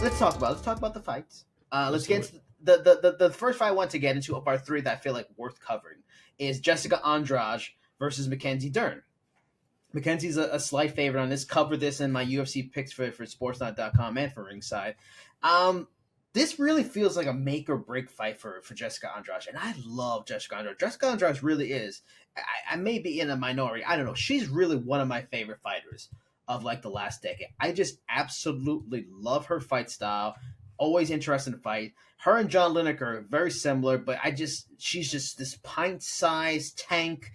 let's talk about the fights. Let's Let's get do into the first fight I want to get into of our three that I feel like worth covering is Jessica Andrade versus Mackenzie Dern. Mackenzie's a slight favorite on this. Cover this in my UFC picks for Sportsnaut.com and for Ringside. This really feels like a make or break fight for Jessica Andrade, and I love Jessica Andrade. Jessica Andrade really is. I may be in a minority. I don't know. She's really one of my favorite fighters of like the last decade. I just absolutely love her fight style. Always interested in fight. Her and John Lineker are very similar, but she's just this pint-sized tank.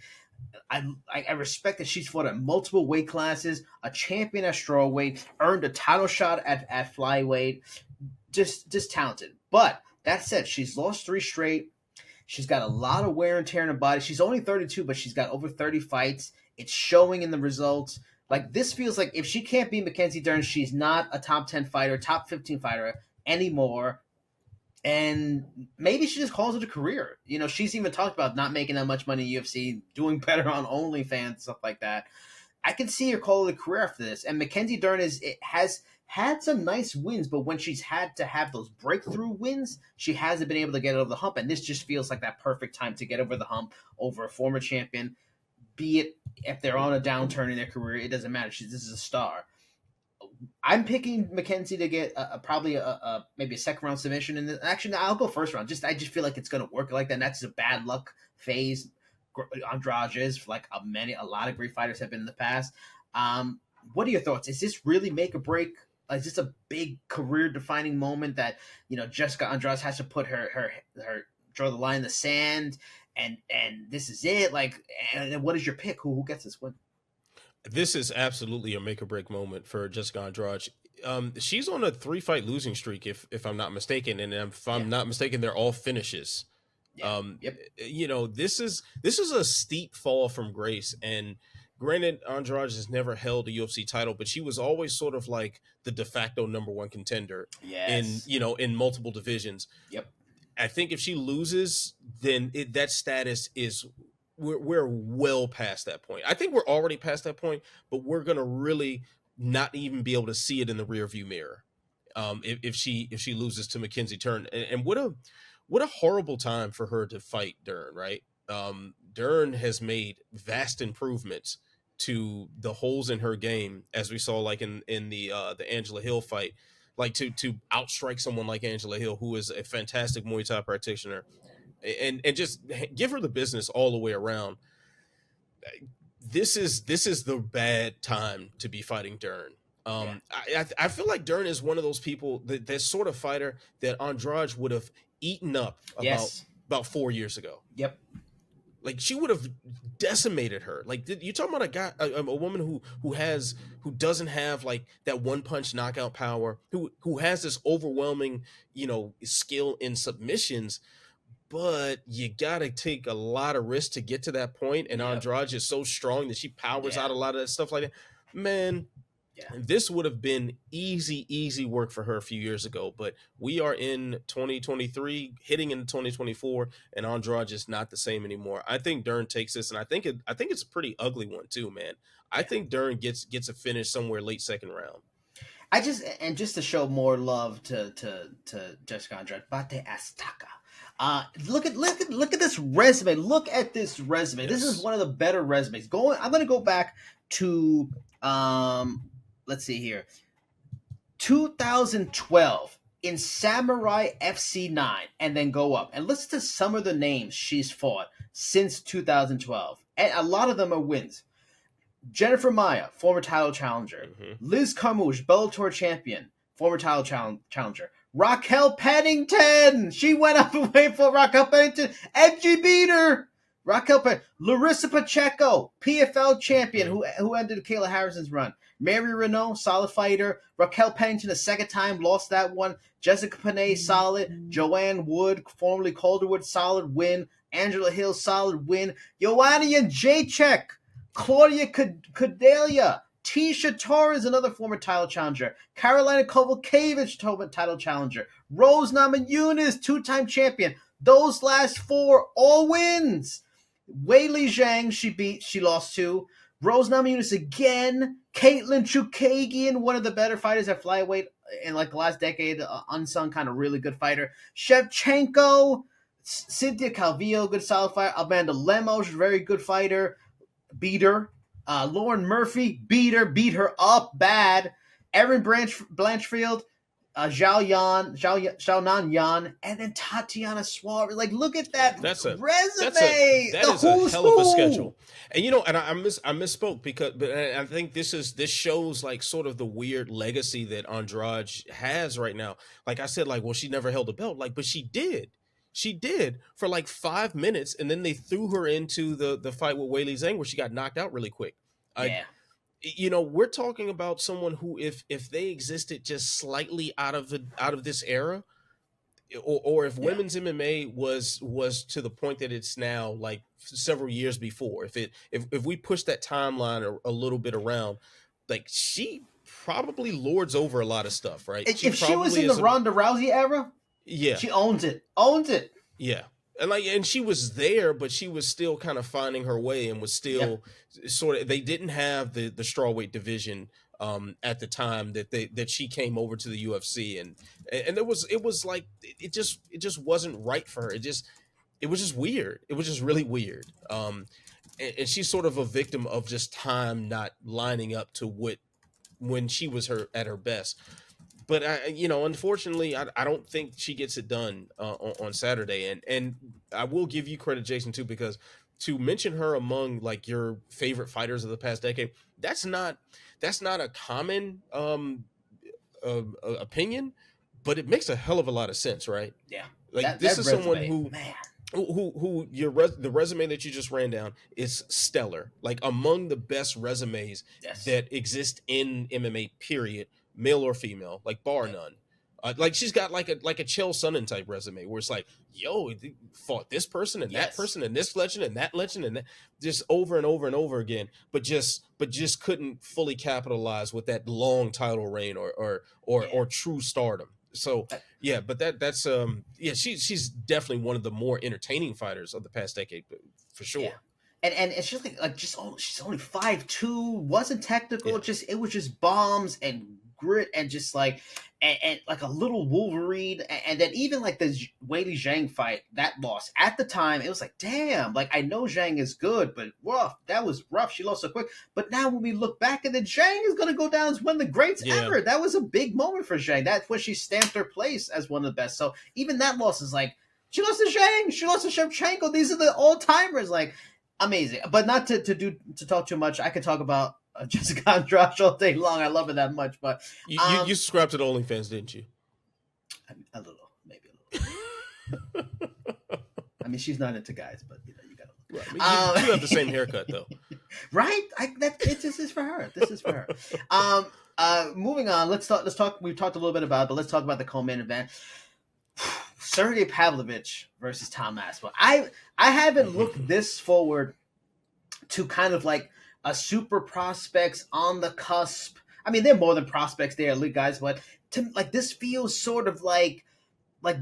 I respect that she's fought at multiple weight classes, a champion at strawweight, earned a title shot at flyweight. Just talented. But that said, she's lost 3 straight. She's got a lot of wear and tear in her body. She's only 32, but she's got over 30 fights. It's showing in the results. Like, this feels like if she can't beat Mackenzie Dern, she's not a top 10 fighter, top 15 fighter anymore. And maybe she just calls it a career. You know, she's even talked about not making that much money in UFC, doing better on OnlyFans, stuff like that. I can see her call it a career after this. And Mackenzie Dern has had some nice wins, but when she's had to have those breakthrough wins, she hasn't been able to get over the hump. And this just feels like that perfect time to get over the hump over a former champion. Be it if they're on a downturn in their career, it doesn't matter. This is a star. I'm picking Mackenzie to get probably maybe a second round submission. And actually, I'll go first round. I just feel like it's going to work like that. And that's a bad luck phase. Andrade is like a lot of great fighters have been in the past. What are your thoughts? Is this really make or break? Is this a big career defining moment that, you know, Jessica Andrade has to put her draw the line in the sand and this is it? Like, and what is your pick? Who gets this win? This is absolutely a make or break moment for Jessica Andrade. She's on a 3-fight losing streak, if I'm not mistaken, and if I'm not mistaken, they're all finishes. Yeah. You know, this is a steep fall from grace. And granted, Andrade has never held a UFC title, but she was always sort of like the de facto number 1 contender in multiple divisions. Yep. I think if she loses, then that status is we're well past that point. I think we're already past that point, but we're gonna really not even be able to see it in the rearview mirror if she loses to Mackenzie Dern. And what a horrible time for her to fight Dern, right? Dern has made vast improvements to the holes in her game, as we saw like in the Angela Hill fight, like to outstrike someone like Angela Hill, who is a fantastic Muay Thai practitioner. And just give her the business all the way around. This is the bad time to be fighting Dern. I feel like Dern is one of those people that sort of fighter that Andrade would have eaten up about 4 years ago. Yep. Like, she would have decimated her. Like, you're talking about a woman who doesn't have like that one punch knockout power, who has this overwhelming, you know, skill in submissions. But you got to take a lot of risks to get to that point. And Andrade is so strong that she powers out a lot of that stuff like that. Man, this would have been easy work for her a few years ago. But we are in 2023, hitting into 2024, and Andrade is not the same anymore. I think Dern takes this, and I think it's a pretty ugly one too, man. I think Dern gets a finish somewhere late second round. Just to show more love to Jessica Andrade, Bate Azteca. Look at this resume. Look at this resume. Yes. This is one of the better resumes. I'm going to go back to let's see here, 2012 in Samurai FC 9, and then go up and listen to some of the names she's fought since 2012, and a lot of them are wins. Jennifer Maia, former title challenger. Mm-hmm. Liz Carmouche, Bellator champion, former title challenger. Raquel Pennington. She went up and waited for Raquel Pennington, and she beat her. Raquel Pennington. Larissa Pacheco, PFL champion, who ended Kayla Harrison's run. Mary Renault, solid fighter. Raquel Pennington, a second time, lost that one. Jessica Panay, solid. Joanne Wood, formerly Calderwood, solid win. Angela Hill, solid win. Joanna Jacek, Claudia Cordelia, Tisha Torres, another former title challenger. Carolina Kovalevich, title challenger. Rose Namajunas, 2-time champion. Those last 4 all wins. Weili Zhang, she lost to. Rose Namajunas again. Caitlin Chukagian, one of the better fighters at flyweight in like the last decade, unsung kind of really good fighter. Shevchenko, Cynthia Calvillo, good solid fighter. Amanda Lemos, very good fighter, beater. Lauren Murphy, beat her up bad. Erin Blanchfield, Xiaonan Yan, and then Tatiana Suarez. Like, look at that resume. That is a hell of a schedule. And and I misspoke because, but I think this shows like sort of the weird legacy that Andrade has right now. Like I said, like, well, she never held a belt, like, but she did. She did for like 5 minutes, and then they threw her into the fight with Weili Zhang where she got knocked out really quick. Yeah. We're talking about someone who, if they existed just slightly out of this era, or if women's MMA was to the point that it's now, like several years before, if we push that timeline a little bit around, like, she probably lords over a lot of stuff, right? If she was in the Ronda Rousey era, she owns it. Yeah. And she was there, but she was still kind of finding her way and was still sort of, they didn't have the strawweight division at the time that she came over to the UFC, and it was like it just wasn't right for her. It was just weird. It was just really weird. And she's sort of a victim of just time not lining up to when she was at her best. But unfortunately, I don't think she gets it done on Saturday. And I will give you credit, Jason, too, because to mention her among like your favorite fighters of the past decade, that's not a common opinion, but it makes a hell of a lot of sense, right? Yeah, like this is someone who the resume that you just ran down is stellar, like among the best resumes that exist in MMA, period. Male or female, like bar none. Like she's got like a Chael Sonnen type resume where it's like, yo, they fought this person and that person and this legend and that legend and that, just over and over and over again, but just couldn't fully capitalize with that long title reign or true stardom. So but that's she's definitely one of the more entertaining fighters of the past decade, for sure. Yeah. And it's just like she's only 5'2", wasn't technical. It was just bombs and grit and just like and like a little Wolverine. And then even like the Weili Zhang fight, that loss at the time, it was like, damn, like I know Zhang is good, but rough. That was rough. She lost so quick. But now when we look back, and then Zhang is gonna go down as one of the greats ever. That was a big moment for Zhang. That's when she stamped her place as one of the best. So even that loss is like, she lost to Zhang, she lost to Shevchenko. These are the all timers. Like, amazing. But not to talk too much. I could talk about Jessica Andrade all day long. I love her that much. But you subscribed to the OnlyFans, didn't you? A little, maybe a little. I mean, she's not into guys, but you gotta look. Right. You have the same haircut though, right? This is for her. This is for her. Moving on. Let's talk. We've talked a little bit about it, but let's talk about the co-main event. Sergey Pavlovich versus Tom Aspinall. I haven't looked this forward to kind of like a super prospects on the cusp. I mean, they're more than prospects, they're elite guys, but to like this feels sort of like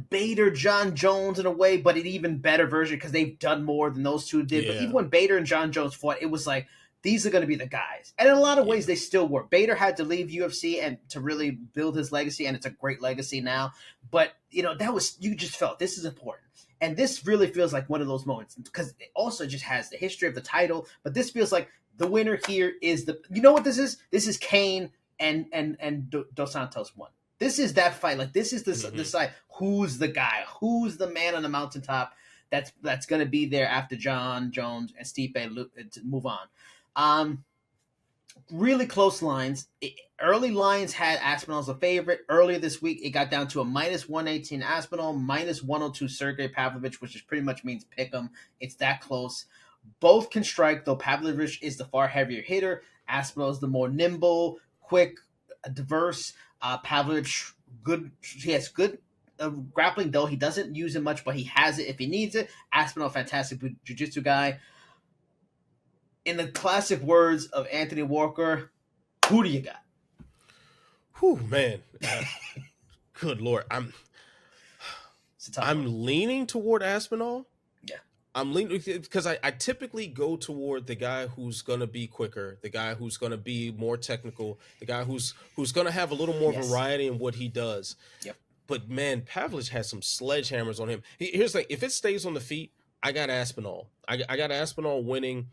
Bader, John Jones in a way, but an even better version because they've done more than those two did. But even when Bader and John Jones fought, it was like, these are going to be the guys. And in a lot of ways, they still were. Bader had to leave UFC and to really build his legacy, and it's a great legacy now. But, that was, you just felt this is important. And this really feels like one of those moments because it also just has the history of the title. But this feels like the winner here is you know what this is? This is Kane and Dos Santos won. This is that fight. Like, this is the side. Who's the guy? Who's the man on the mountaintop that's going to be there after John Jones and Stipe to move on? Really close lines. Early lines had Aspinall as a favorite. Earlier this week, it got down to a -118 Aspinall, -102 Sergey Pavlovich, which pretty much means pick 'em. It's that close. Both can strike, though Pavlovich is the far heavier hitter. Aspinall is the more nimble, quick, diverse. Pavlovich, good. He has good grappling, though he doesn't use it much, but he has it if he needs it. Aspinall, fantastic jiu-jitsu guy. In the classic words of Anthony Walker, who do you got? Whew, man. Good Lord. I'm leaning toward Aspinall. Yeah. I'm leaning because I typically go toward the guy who's gonna be quicker, the guy who's gonna be more technical, the guy who's gonna have a little more Yes. variety in what he does. Yep. But man, Pavlich has some sledgehammers on him. Here's the thing: if it stays on the feet, I got Aspinall. I got Aspinall winning.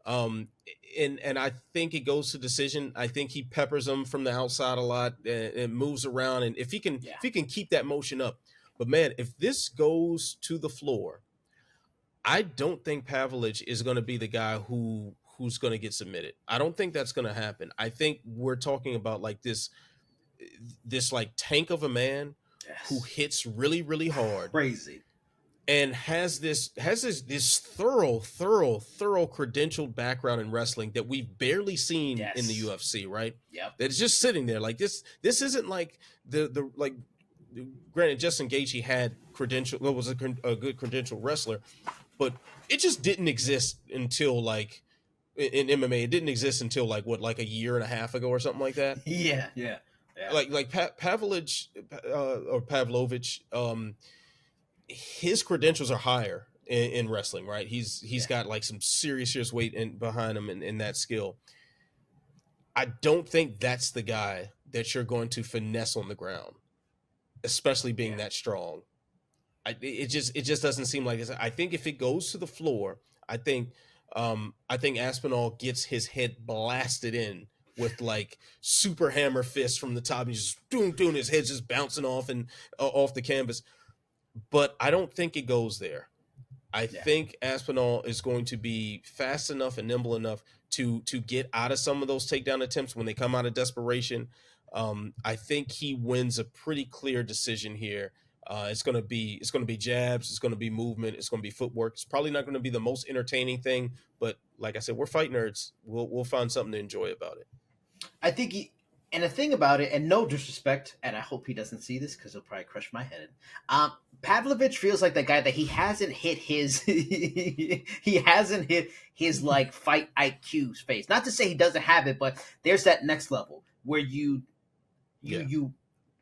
And I think it goes to decision. I think he peppers him from the outside a lot and moves around. And if he can keep that motion up, but man, if this goes to the floor, I don't think Pavlich is going to be the guy who's going to get submitted. I don't think that's going to happen. I think we're talking about like this like tank of a man who hits really, really hard, crazy, and has this thorough credentialed background in wrestling that we've barely seen in the UFC, right? Yep. That's just sitting there like this. This isn't like the like. Granted, Justin Gaethje had credential. Well, was a good credentialed wrestler, but it just didn't exist until like in MMA. It didn't exist until like a year and a half ago or something like that. Yeah. Like Pavlich or Pavlovich, his credentials are higher in wrestling, right? He's got like some serious weight behind him in that skill. I don't think that's the guy that you're going to finesse on the ground, especially being that strong. It just doesn't seem like this. I think if it goes to the floor, I think Aspinall gets his head blasted in with like super hammer fists from the top. He's just doing his head's just bouncing off and off the canvas. But I don't think it goes there. I think Aspinall is going to be fast enough and nimble enough to get out of some of those takedown attempts when they come out of desperation. I think he wins a pretty clear decision here. It's going to be jabs. It's going to be movement. It's going to be footwork. It's probably not going to be the most entertaining thing, but like I said, we're fight nerds. We'll find something to enjoy about it. I think and the thing about it, and no disrespect, and I hope he doesn't see this because he'll probably crush my head. Pavlovich feels like that guy that he hasn't hit his like fight IQ space. Not to say he doesn't have it, but there's that next level where you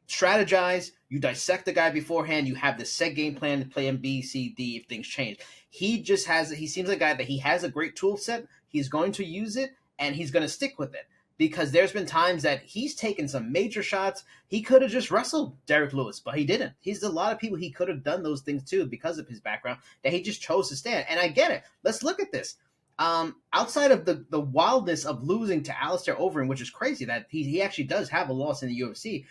strategize, you dissect the guy beforehand, you have the set game plan to play him B, C, D if things change. He seems like a guy that he has a great tool set, he's going to use it, and he's going to stick with it. Because there's been times that he's taken some major shots. He could have just wrestled Derek Lewis, but he didn't. He's a lot of people he could have done those things too because of his background, that he just chose to stand. And I get it. Let's look at this. Outside of the wildness of losing to Alistair Overeem, which is crazy that he actually does have a loss in the UFC.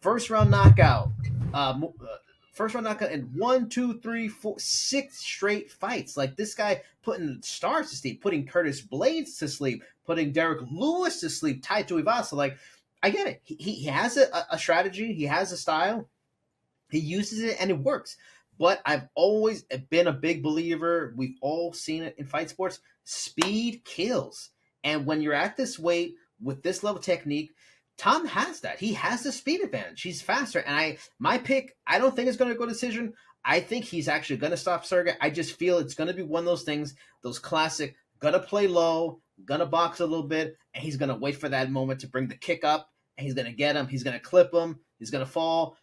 First round knockout in 1, 2, 3, 4, 6 straight fights. Like this guy putting stars to sleep, putting Curtis Blades to sleep, putting Derek Lewis to sleep, tied to Ivasa. Like, I get it. He has a strategy. He has a style. He uses it and it works. But I've always been a big believer. We've all seen it in fight sports. Speed kills. And when you're at this weight with this level of technique, Tom has that. He has the speed advantage. He's faster. And my pick, I don't think it's going to go decision. I think he's actually going to stop Sergey. I just feel it's going to be one of those things, those classic, going to play low, going to box a little bit, and he's going to wait for that moment to bring the kick up, and he's going to get him. He's going to clip him. He's going to fall.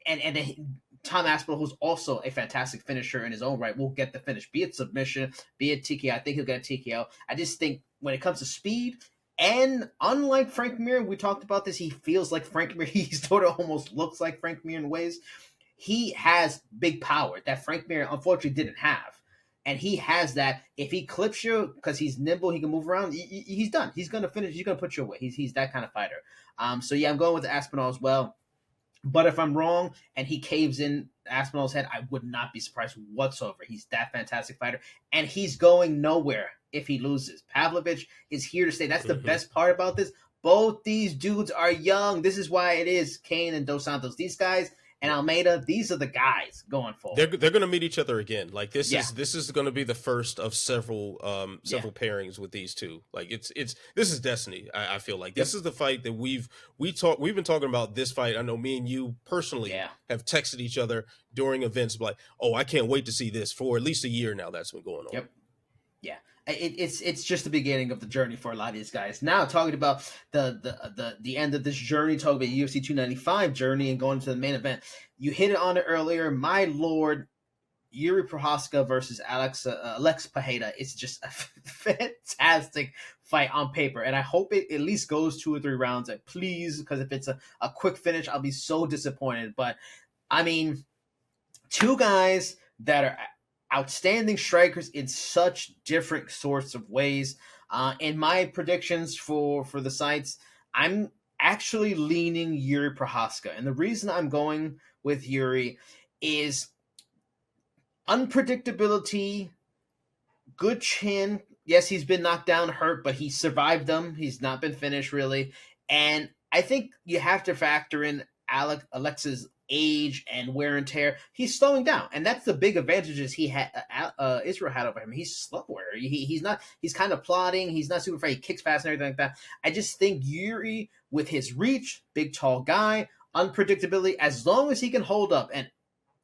And Tom Aspinall, who's also a fantastic finisher in his own right, will get the finish, be it submission, be it TKO. I think he'll get a TKO. I just think when it comes to speed, and unlike Frank Mir, we talked about this, he feels like Frank Mir. He sort of almost looks like Frank Mir in ways. He has big power that Frank Mir unfortunately didn't have. And he has that. If he clips you because he's nimble, he can move around, he's done. He's going to finish. He's going to put you away. He's that kind of fighter. So, yeah, I'm going with Aspinall as well. But if I'm wrong and he caves in Aspinall's head, I would not be surprised whatsoever. He's that fantastic fighter. And he's going nowhere if he loses. Pavlovich is here to stay. That's the best part about this. Both these dudes are young. This is why it is Kane and Dos Santos. These guys and Almeida, these are the guys going forward. They're going to meet each other again. Like this is going to be the first of several pairings with these two. Like this is destiny. I feel like this is the fight that we've been talking about this fight. I know me and you personally have texted each other during events like, oh, I can't wait to see this for at least a year now. That's been going on. Yep. Yeah. It's just the beginning of the journey for a lot of these guys. Now talking about the end of this journey, talking about UFC 295 journey and going to the main event. You hit it on it earlier, my lord. Yuri Prohaska versus Alex Pajeda is just a fantastic fight on paper, and I hope it at least goes 2 or 3 rounds. Please, because if it's a quick finish, I'll be so disappointed. But I mean, 2 guys that are outstanding strikers in such different sorts of ways. In my predictions for the sites, I'm actually leaning Yuri Prohaska, and the reason I'm going with Yuri is unpredictability, good chin. Yes, he's been knocked down, hurt, but he survived them. He's not been finished really, and I think you have to factor in Alex's age and wear and tear. He's slowing down, and that's the big advantages he had. Israel had over him. He's slower. He's not. He's kind of plodding. He's not super afraid. He kicks fast and everything like that. I just think Yuri, with his reach, big tall guy, unpredictability, as long as he can hold up and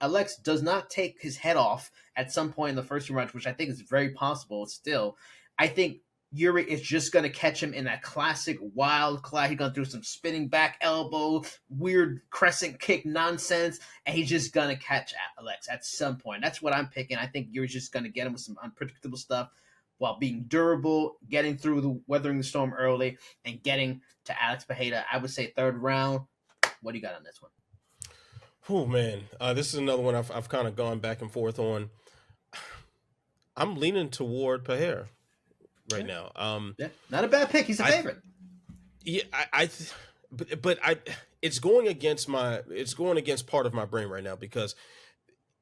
Alex does not take his head off at some point in the first 2 rounds, which I think is very possible still, I think Yuri is just going to catch him in that classic wild class. He's going to do some spinning back elbow, weird crescent kick nonsense, and he's just going to catch Alex at some point. That's what I'm picking. I think Yuri's just going to get him with some unpredictable stuff while being durable, getting through the weathering the storm early, and getting to Alex Pajeda. I would say 3rd round. What do you got on this one? Oh man, this is another one I've kind of gone back and forth on. I'm leaning toward Petr right now. Yeah, not a bad pick. He's a favorite. Yeah, but it's going against part of my brain right now, because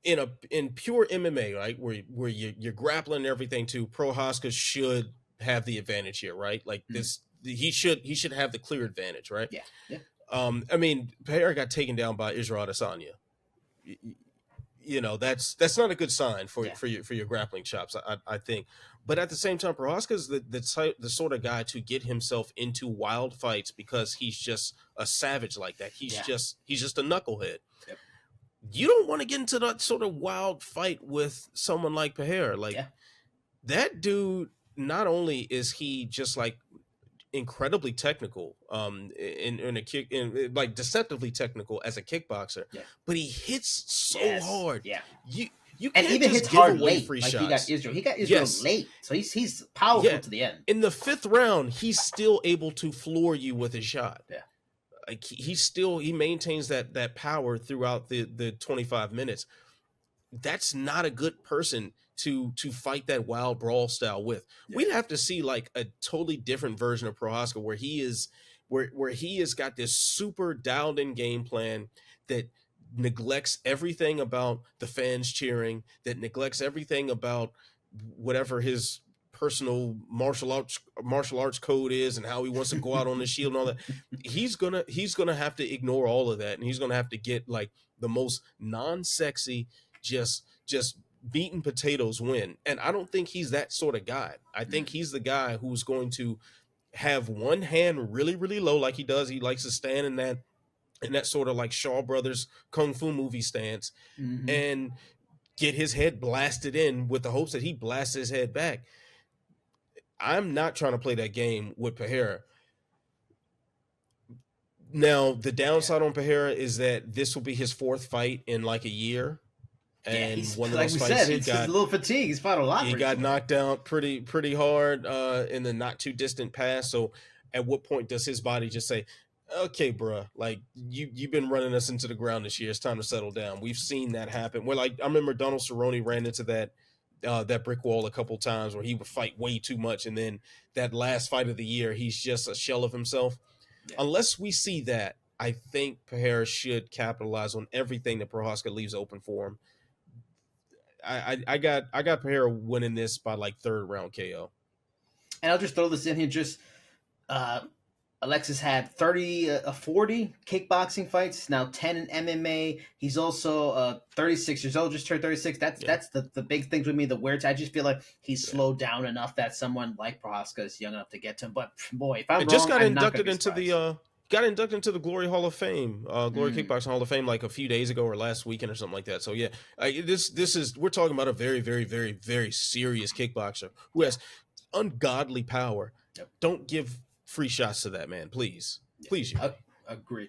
in pure MMA, right, where you're grappling and everything too, Prohaska should have the advantage here, right? Like this, he should have the clear advantage, right? Yeah, yeah. I mean, Petr got taken down by Israel Adesanya. You know, that's not a good sign for your grappling chops, I think. But at the same time, Prohaska is the sort of guy to get himself into wild fights because he's just a savage like that. He's just a knucklehead. Yep. You don't want to get into that sort of wild fight with someone like Petr. Like that dude, not only is he just like incredibly technical, in a kick, like deceptively technical as a kickboxer, but he hits so hard. You can't, and even hits hard late. Free like shots. He got Israel late, so he's powerful to the end. In the 5th round, he's still able to floor you with a shot. Yeah, like he maintains that power throughout the 25 minutes. That's not a good person to fight that wild brawl style with. We'd have to see like a totally different version of Prohaska where he has got this super dialed in game plan that neglects everything about the fans cheering, that neglects everything about whatever his personal martial arts code is and how he wants to go out on the shield and all that. He's gonna have to ignore all of that, and he's gonna have to get like the most non-sexy, just beaten potatoes win. And I don't think he's that sort of guy. I think he's the guy who's going to have one hand really, really low like he does. He likes to stand in that sort of like Shaw Brothers Kung Fu movie stance and get his head blasted in with the hopes that he blasts his head back. I'm not trying to play that game with Petr. Now, the downside on Petr is that this will be his 4th fight in like a year. And one of those fights, he's a little fatigued. He's fought a lot. He got knocked out pretty hard in the not too distant past. So, at what point does his body just say, "Okay, bruh, like you've been running us into the ground this year. It's time to settle down." We've seen that happen. Well, like I remember Donald Cerrone ran into that brick wall a couple times where he would fight way too much, and then that last fight of the year, he's just a shell of himself. Yeah. Unless we see that, I think Petr should capitalize on everything that Prohaska leaves open for him. I got Petr winning this by like 3rd round KO. And I'll just throw this in here. Just Alexis had 40 kickboxing fights, now 10 in MMA. He's also 36 years old, just turned 36. That's the big things with me. The weird. I just feel like he's slowed down enough that someone like Prohaska is young enough to get to him. But boy, if I'm wrong, just got I'm inducted not into the got inducted into the Glory Hall of Fame, Glory Kickboxing Hall of Fame, like a few days ago or last weekend or something like that. So yeah, we're talking about a very, very, very, very serious kickboxer who has ungodly power. Yep. Don't give free shots to that man, please. Please, you. Agree.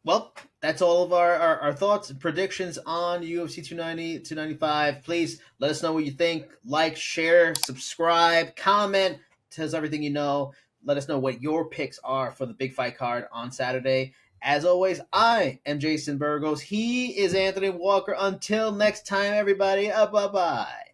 Well, that's all of our thoughts and predictions on UFC 290, 295. Please let us know what you think. Like, share, subscribe, comment. Tell us everything you know. Let us know what your picks are for the big fight card on Saturday. As always, I am Jason Burgos. He is Anthony Walker. Until next time, everybody. Bye-bye.